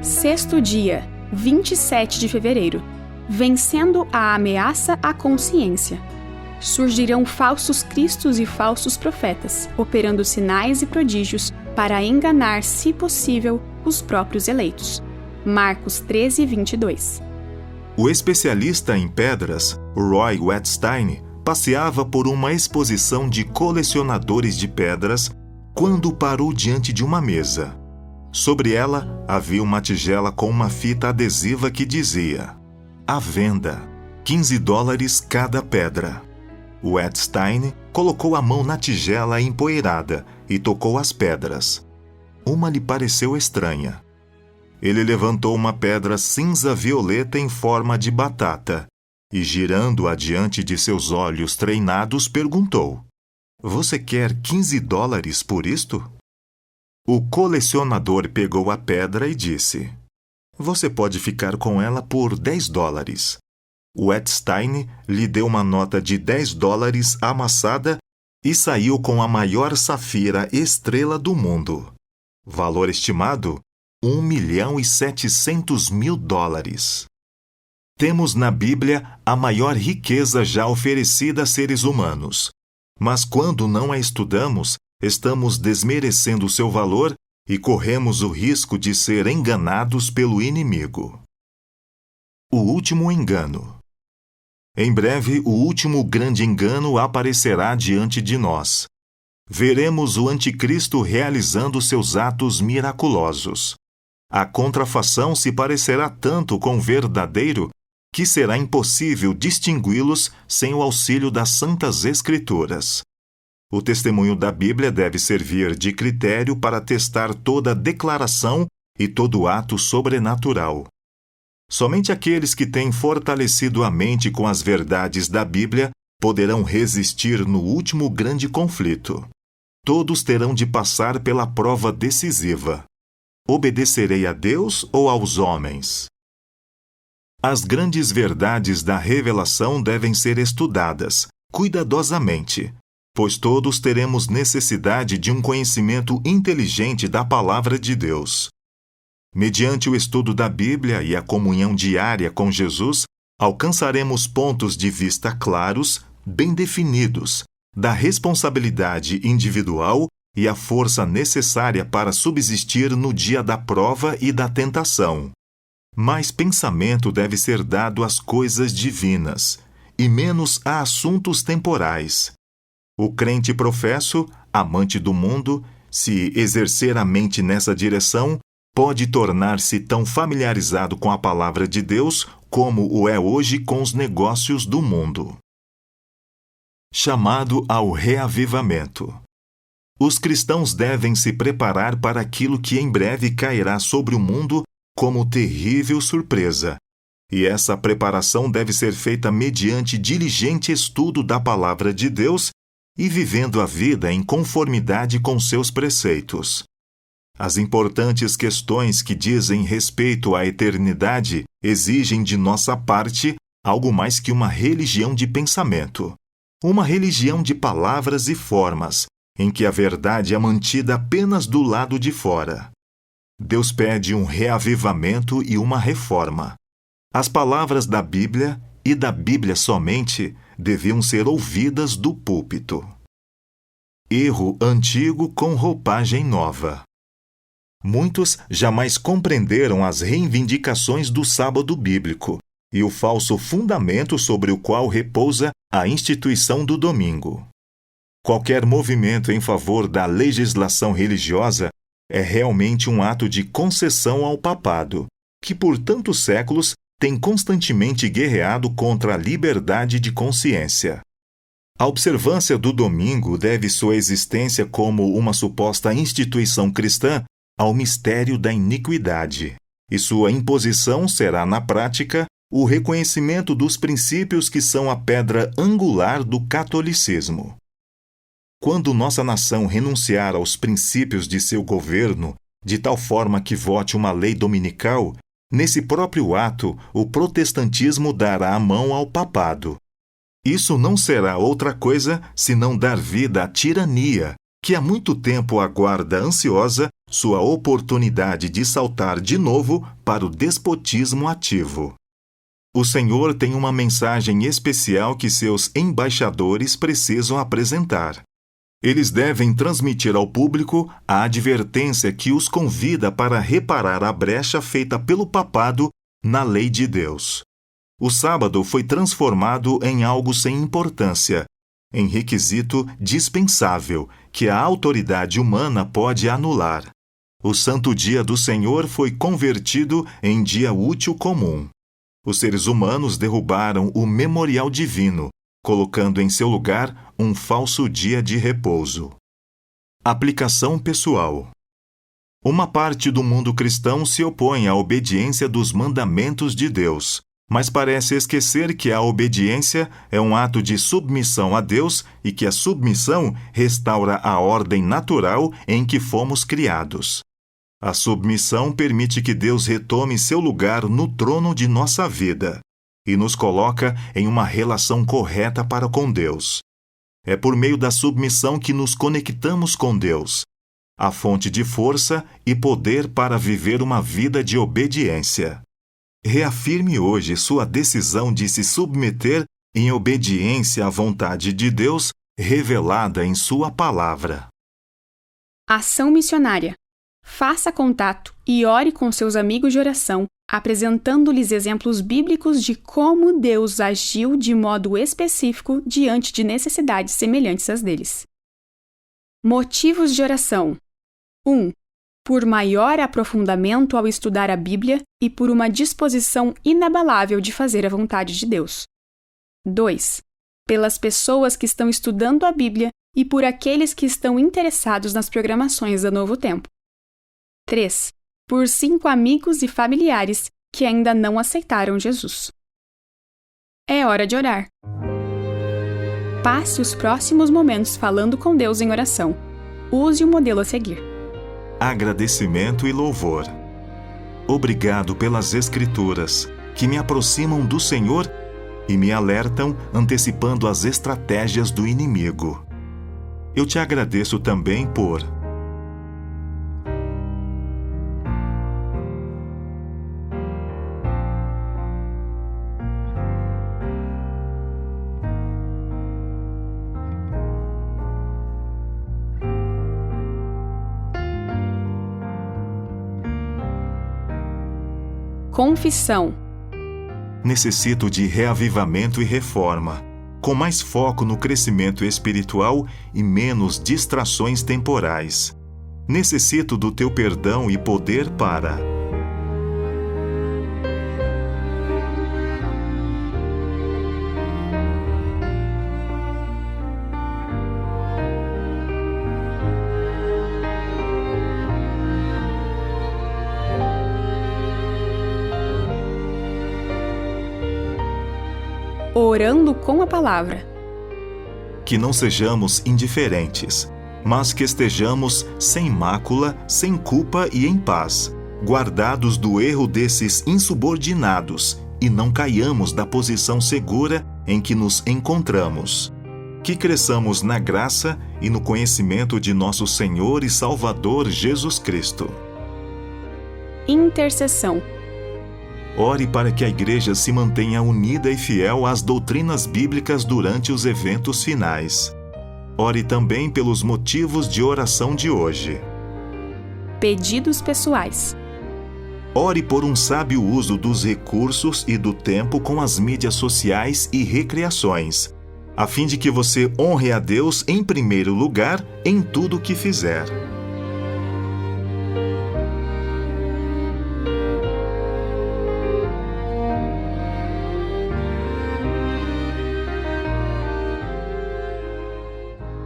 Sexto dia, 27 de fevereiro. Vencendo a ameaça à consciência. Surgirão falsos cristos e falsos profetas, operando sinais e prodígios para enganar, se possível, os próprios eleitos. Marcos 13, 22. O especialista em pedras, Roy Wettstein, passeava por uma exposição de colecionadores de pedras quando parou diante de uma mesa. Sobre ela havia uma tigela com uma fita adesiva que dizia: "À venda, $15 cada pedra." Wettstein colocou a mão na tigela empoeirada e tocou as pedras. Uma lhe pareceu estranha. Ele levantou uma pedra cinza-violeta em forma de batata e, girando-a diante de seus olhos treinados, perguntou: "Você quer $15 por isto?" O colecionador pegou a pedra e disse: "Você pode ficar com ela por $10. Wettstein lhe deu uma nota de $10 amassada e saiu com a maior safira estrela do mundo. Valor estimado: $1.700.000. Temos na Bíblia a maior riqueza já oferecida a seres humanos. Mas quando não a estudamos, estamos desmerecendo seu valor e corremos o risco de ser enganados pelo inimigo. O último engano. Em breve, o último grande engano aparecerá diante de nós. Veremos o anticristo realizando seus atos miraculosos. A contrafação se parecerá tanto com o verdadeiro que será impossível distingui-los sem o auxílio das Santas Escrituras. O testemunho da Bíblia deve servir de critério para testar toda declaração e todo ato sobrenatural. Somente aqueles que têm fortalecido a mente com as verdades da Bíblia poderão resistir no último grande conflito. Todos terão de passar pela prova decisiva. Obedecerei a Deus ou aos homens? As grandes verdades da revelação devem ser estudadas, cuidadosamente, pois todos teremos necessidade de um conhecimento inteligente da Palavra de Deus. Mediante o estudo da Bíblia e a comunhão diária com Jesus, alcançaremos pontos de vista claros, bem definidos, da responsabilidade individual e a força necessária para subsistir no dia da prova e da tentação. Mais pensamento deve ser dado às coisas divinas, e menos a assuntos temporais. O crente professo, amante do mundo, se exercer a mente nessa direção, pode tornar-se tão familiarizado com a palavra de Deus como o é hoje com os negócios do mundo. Chamado ao reavivamento. Os cristãos devem se preparar para aquilo que em breve cairá sobre o mundo como terrível surpresa, e essa preparação deve ser feita mediante diligente estudo da palavra de Deus e vivendo a vida em conformidade com seus preceitos. As importantes questões que dizem respeito à eternidade exigem de nossa parte algo mais que uma religião de pensamento, uma religião de palavras e formas, em que a verdade é mantida apenas do lado de fora. Deus pede um reavivamento e uma reforma. As palavras da Bíblia, e da Bíblia somente, deviam ser ouvidas do púlpito. Erro antigo com roupagem nova. Muitos jamais compreenderam as reivindicações do sábado bíblico e o falso fundamento sobre o qual repousa a instituição do domingo. Qualquer movimento em favor da legislação religiosa é realmente um ato de concessão ao papado, que por tantos séculos tem constantemente guerreado contra a liberdade de consciência. A observância do domingo deve sua existência como uma suposta instituição cristã ao mistério da iniquidade, e sua imposição será, na prática, o reconhecimento dos princípios que são a pedra angular do catolicismo. Quando nossa nação renunciar aos princípios de seu governo, de tal forma que vote uma lei dominical, nesse próprio ato o protestantismo dará a mão ao papado. Isso não será outra coisa senão dar vida à tirania, que há muito tempo aguarda ansiosa sua oportunidade de saltar de novo para o despotismo ativo. O Senhor tem uma mensagem especial que seus embaixadores precisam apresentar. Eles devem transmitir ao público a advertência que os convida para reparar a brecha feita pelo papado na lei de Deus. O sábado foi transformado em algo sem importância, em requisito dispensável que a autoridade humana pode anular. O santo dia do Senhor foi convertido em dia útil comum. Os seres humanos derrubaram o memorial divino, colocando em seu lugar um falso dia de repouso. Aplicação pessoal. Uma parte do mundo cristão se opõe à obediência dos mandamentos de Deus, mas parece esquecer que a obediência é um ato de submissão a Deus e que a submissão restaura a ordem natural em que fomos criados. A submissão permite que Deus retome seu lugar no trono de nossa vida e nos coloca em uma relação correta para com Deus. É por meio da submissão que nos conectamos com Deus, a fonte de força e poder para viver uma vida de obediência. Reafirme hoje sua decisão de se submeter em obediência à vontade de Deus revelada em sua palavra. Ação missionária. Faça contato e ore com seus amigos de oração, apresentando-lhes exemplos bíblicos de como Deus agiu de modo específico diante de necessidades semelhantes às deles. Motivos de oração. 1. Por maior aprofundamento ao estudar a Bíblia e por uma disposição inabalável de fazer a vontade de Deus. 2. Pelas pessoas que estão estudando a Bíblia e por aqueles que estão interessados nas programações da Novo Tempo. 3. Por 5 amigos e familiares que ainda não aceitaram Jesus. É hora de orar. Passe os próximos momentos falando com Deus em oração. Use o modelo a seguir. Agradecimento e louvor. Obrigado pelas Escrituras, que me aproximam do Senhor e me alertam antecipando as estratégias do inimigo. Eu te agradeço também por Confissão. necessito de reavivamento e reforma, com mais foco no crescimento espiritual e menos distrações temporais. Necessito do teu perdão e poder para Orando com a palavra. que não sejamos indiferentes, mas que estejamos sem mácula, sem culpa e em paz, guardados do erro desses insubordinados e não caiamos da posição segura em que nos encontramos. Que cresçamos na graça e no conhecimento de nosso Senhor e Salvador Jesus Cristo. Intercessão. Ore para que a Igreja se mantenha unida e fiel às doutrinas bíblicas durante os eventos finais. Ore também pelos motivos de oração de hoje. Pedidos pessoais. Ore por um sábio uso dos recursos e do tempo com as mídias sociais e recreações, a fim de que você honre a Deus em primeiro lugar em tudo o que fizer.